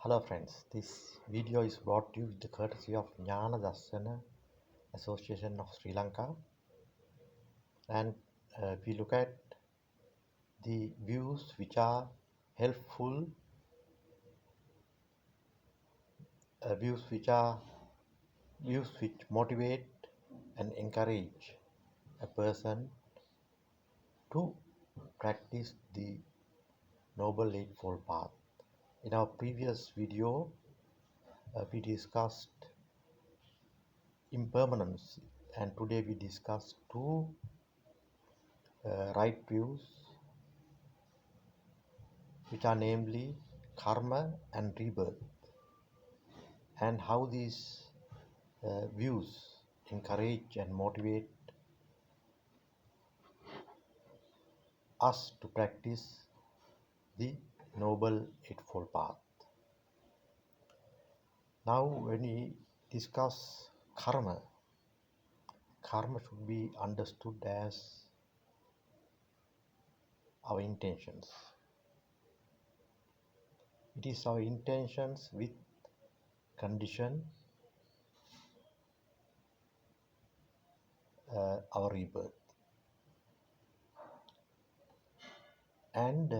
Hello friends, this video is brought to you with the courtesy of Jnana Darsana Association of Sri Lanka, and we look at the views which are helpful, views which motivate and encourage a person to practice the Noble Eightfold Path. In our previous video, we discussed impermanence, and today we discuss two right views, which are namely karma and rebirth, and how these views encourage and motivate us to practice the Noble Eightfold Path. Now, when we discuss karma, karma should be understood as our intentions. It is our intentions with condition our rebirth. And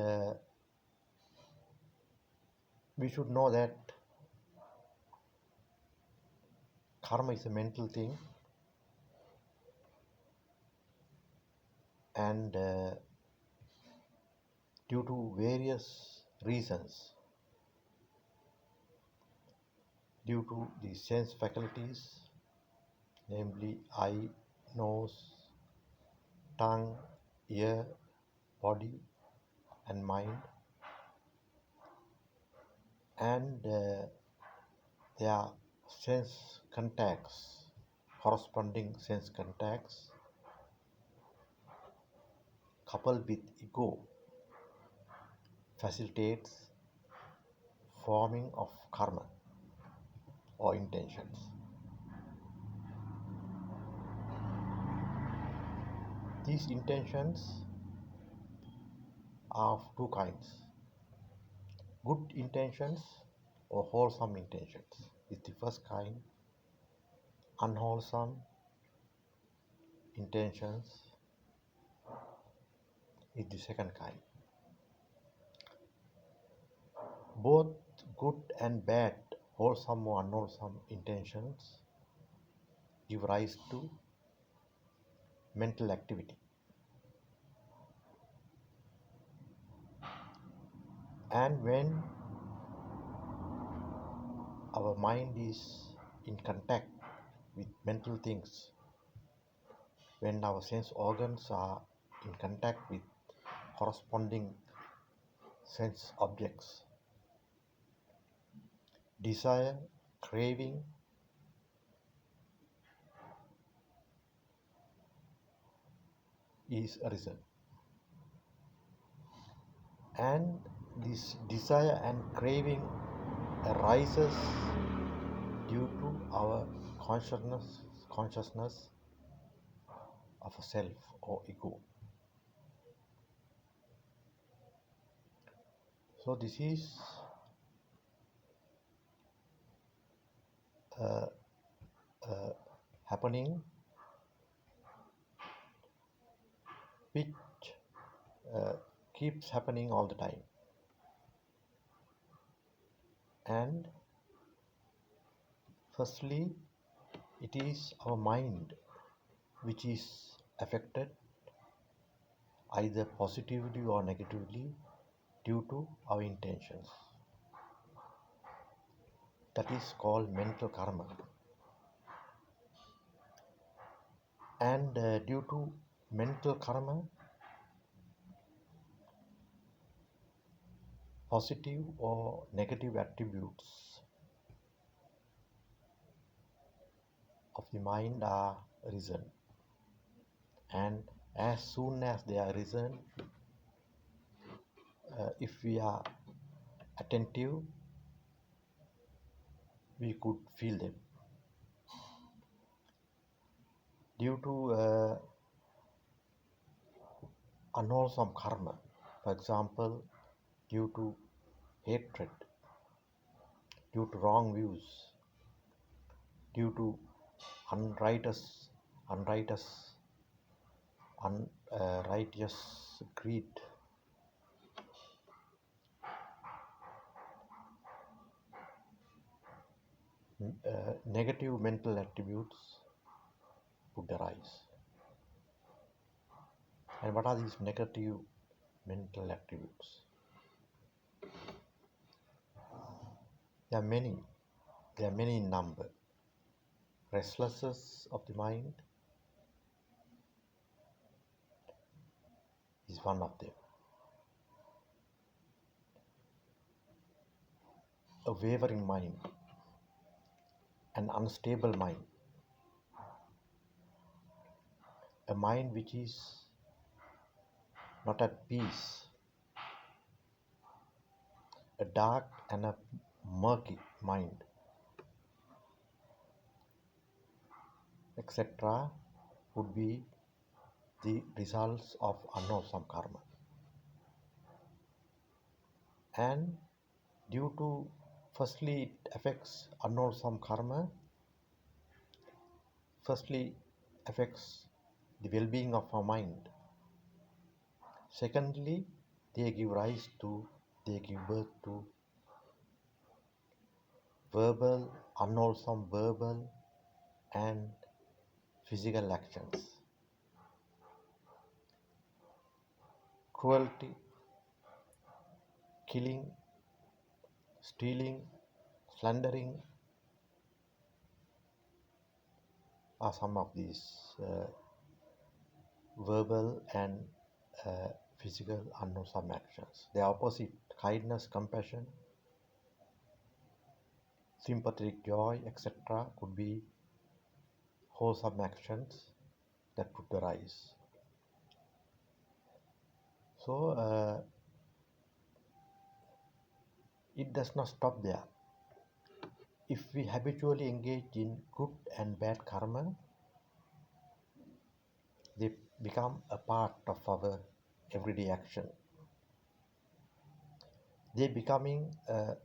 we should know that karma is a mental thing, and due to various reasons, due to the sense faculties, namely eye, nose, tongue, ear, body, and mind, and their sense contacts, corresponding sense contacts, coupled with ego, facilitates forming of karma or intentions. These intentions are of two kinds: good intentions or wholesome intentions is the first kind, unwholesome intentions is the second kind. Both good and bad, wholesome or unwholesome intentions give rise to mental activity. And when our mind is in contact with mental things, when our sense organs are in contact with corresponding sense objects, desire, craving, is arisen. And this desire and craving arises due to our consciousness of a self or ego. So this is happening, which keeps happening all the time. And firstly, it is our mind which is affected either positively or negatively due to our intentions. That is called mental karma. And due to mental karma, positive or negative attributes of the mind are risen. And as soon as they are risen, if we are attentive, we could feel them. Due to unwholesome karma, for example, due to hatred, due to wrong views, due to unrighteous, unrighteous, unrighteous greed, negative mental attributes would arise. And what are these negative mental attributes? There are many. There are many in number. Restlessness of the mind is one of them. A wavering mind, an unstable mind, a mind which is not at peace, a dark and a murky mind, etc., would be the results of unwholesome karma. And due to, firstly, it affects unwholesome karma, firstly affects the well-being of our mind. Secondly, they give birth to unwholesome verbal and physical actions. Cruelty, killing, stealing, slandering are some of these verbal and physical unwholesome actions. The opposite, kindness, compassion, sympathetic joy, etc., could be wholesome actions that would arise. So it does not stop there. If we habitually engage in good and bad karma, they become a part of our everyday action. They becoming a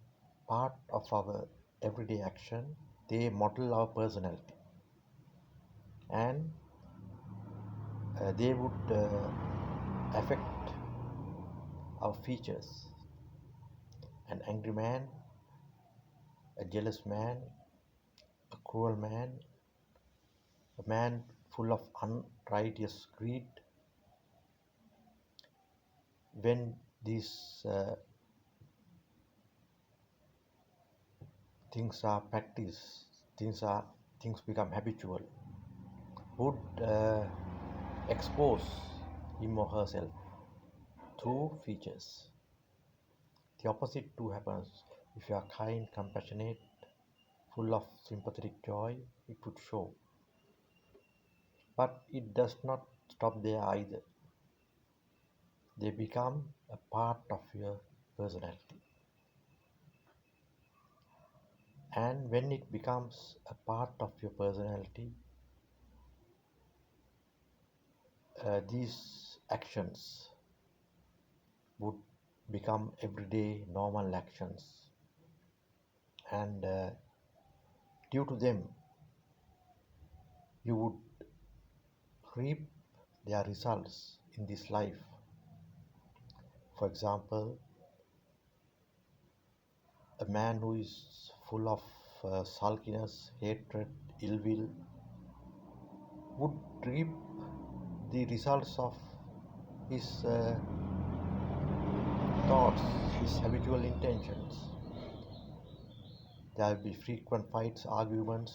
part of our everyday action, they model our personality, and they would affect our features. An angry man, a jealous man, a cruel man, a man full of unrighteous greed. When these things are practiced, things become habitual, would expose him or herself through features. The opposite too happens. If you are kind, compassionate, full of sympathetic joy, it would show. But it does not stop there either. They become a part of your personality. And when it becomes a part of your personality, these actions would become everyday normal actions, and due to them you would reap their results in this life. For example, a man who is full of sulkiness, hatred, ill will would reap the results of his thoughts, his habitual intentions. There will be frequent fights, arguments.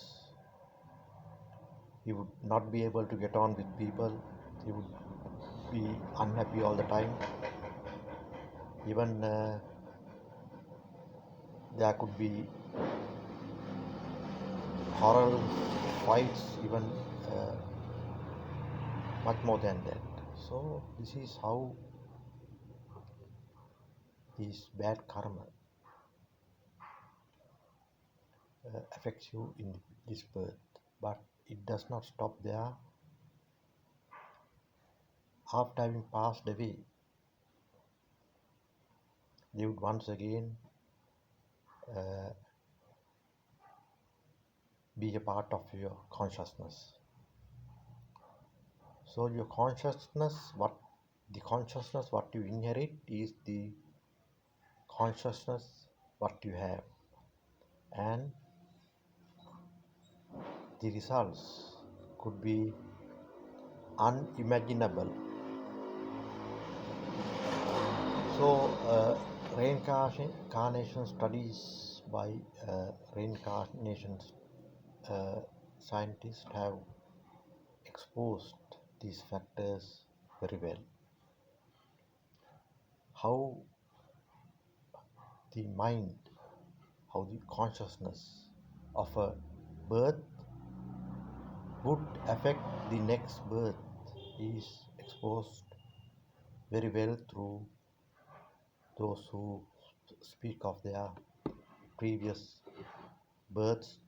He would not be able to get on with people. He would be unhappy all the time. Even there could be horrible fights, even much more than that. So this is how this bad karma affects you in this birth. But it does not stop there. After having passed away, they would once again be a part of your consciousness. So your consciousness, what you inherit is the consciousness what you have, and the results could be unimaginable. So reincarnation studies by reincarnation scientists have exposed these factors very well. How the mind, how the consciousness of a birth would affect the next birth is exposed very well through those who speak of their previous births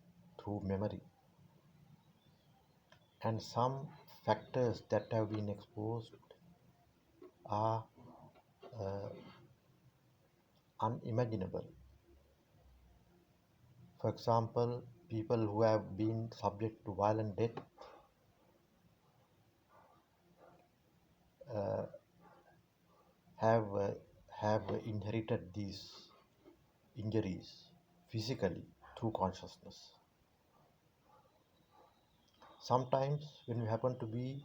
through memory. And some factors that have been exposed are uh, unimaginable. For example, people who have been subject to violent death uh, have uh, have inherited these injuries physically through consciousness. Sometimes when we happen to be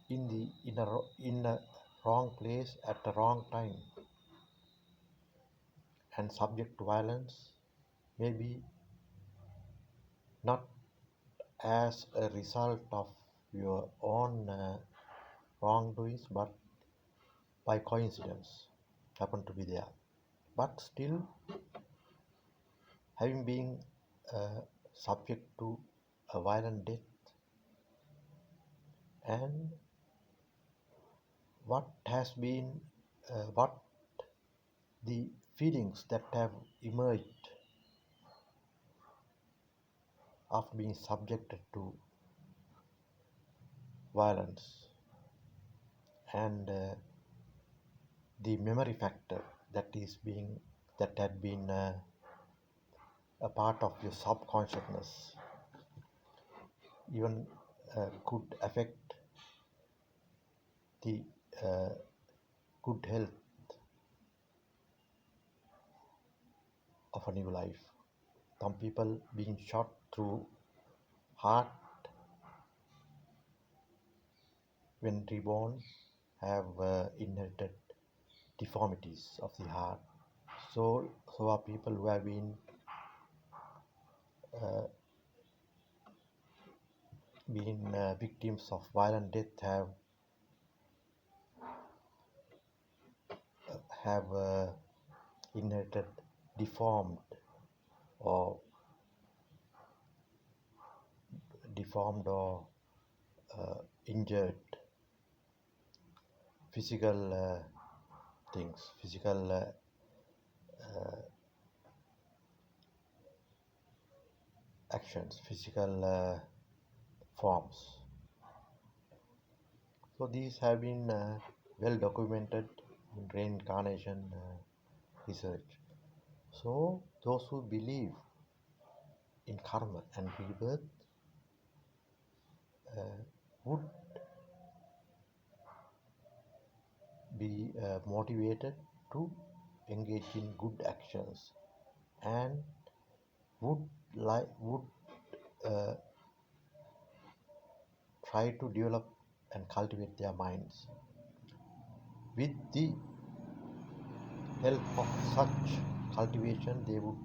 in a wrong place at the wrong time and subject to violence, maybe not as a result of your own wrongdoings, but by coincidence happen to be there. But still, having been uh, subject to a violent death, and what has been what the feelings that have emerged after being subjected to violence, and the memory factor that had been a part of your subconsciousness even could affect the uh, good health of a new life. Some people being shot through heart when reborn have inherited deformities of the heart. So are people who have uh, been victims of violent death have inherited deformed or injured physical physical actions, physical forms. So these have been well documented in reincarnation research. So those who believe in karma and rebirth would be motivated to engage in good actions, and would uh, try to develop and cultivate their minds. With the help of such cultivation, they would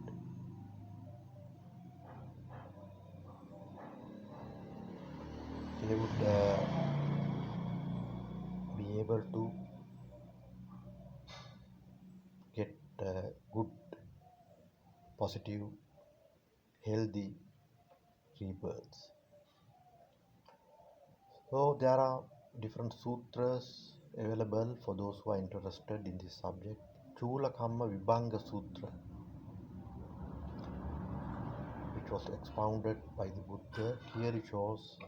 be able to get good, positive, healthy rebirths. So there are different sutras available for those who are interested in this subject. Chula Kamma Vibhanga Sutra, which was expounded by the Buddha, clearly shows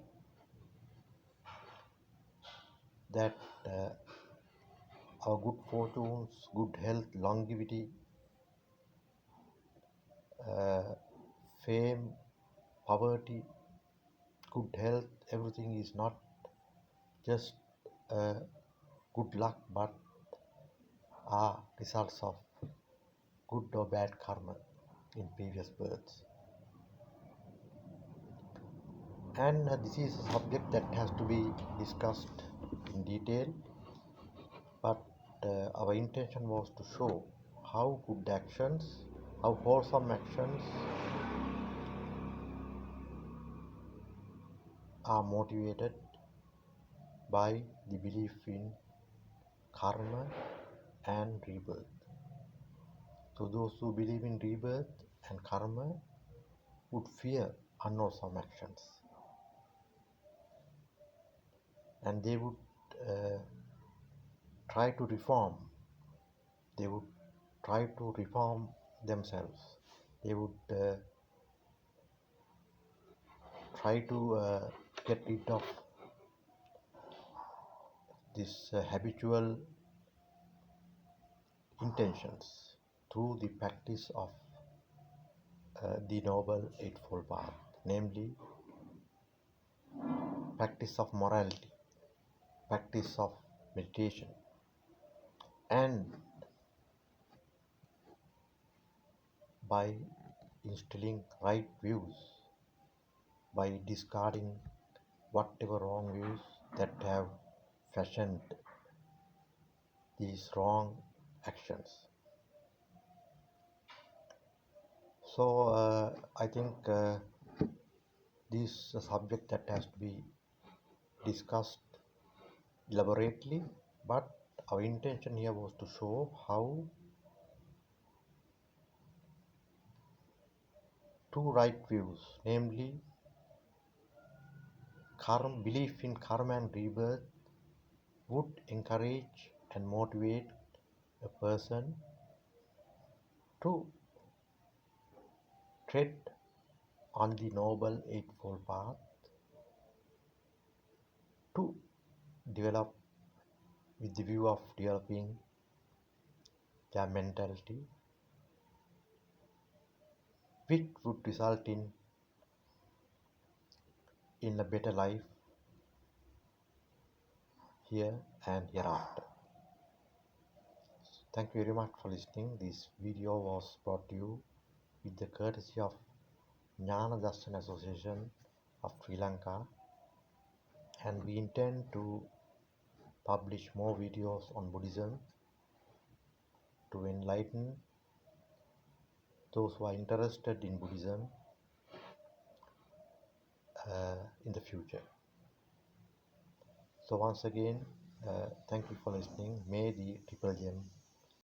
that our good fortunes, good health, longevity, uh, fame, poverty, good health, everything is not just good luck but are results of good or bad karma in previous births. And this is a subject that has to be discussed in detail, but our intention was to show how good actions, how wholesome actions are motivated by the belief in karma and rebirth. So those who believe in rebirth and karma would fear unwholesome actions, and they would try to reform. They would try to reform themselves. They would try to get rid of this habitual intentions through the practice of the Noble Eightfold Path, namely practice of morality, practice of meditation, and by instilling right views, by discarding whatever wrong views that have fashioned these wrong actions. So I think this is a subject that has to be discussed elaborately, but our intention here was to show how two right views, namely belief in karma and rebirth, would encourage and motivate a person to tread on the Noble Eightfold Path, to develop with the view of developing their mentality, which would result in a better life here and hereafter. Thank you very much for listening. This video was brought to you with the courtesy of Jnana Darshan Association of Sri Lanka, and we intend to publish more videos on Buddhism to enlighten those who are interested in Buddhism in the future. So once again, thank you for listening. May the Triple Gem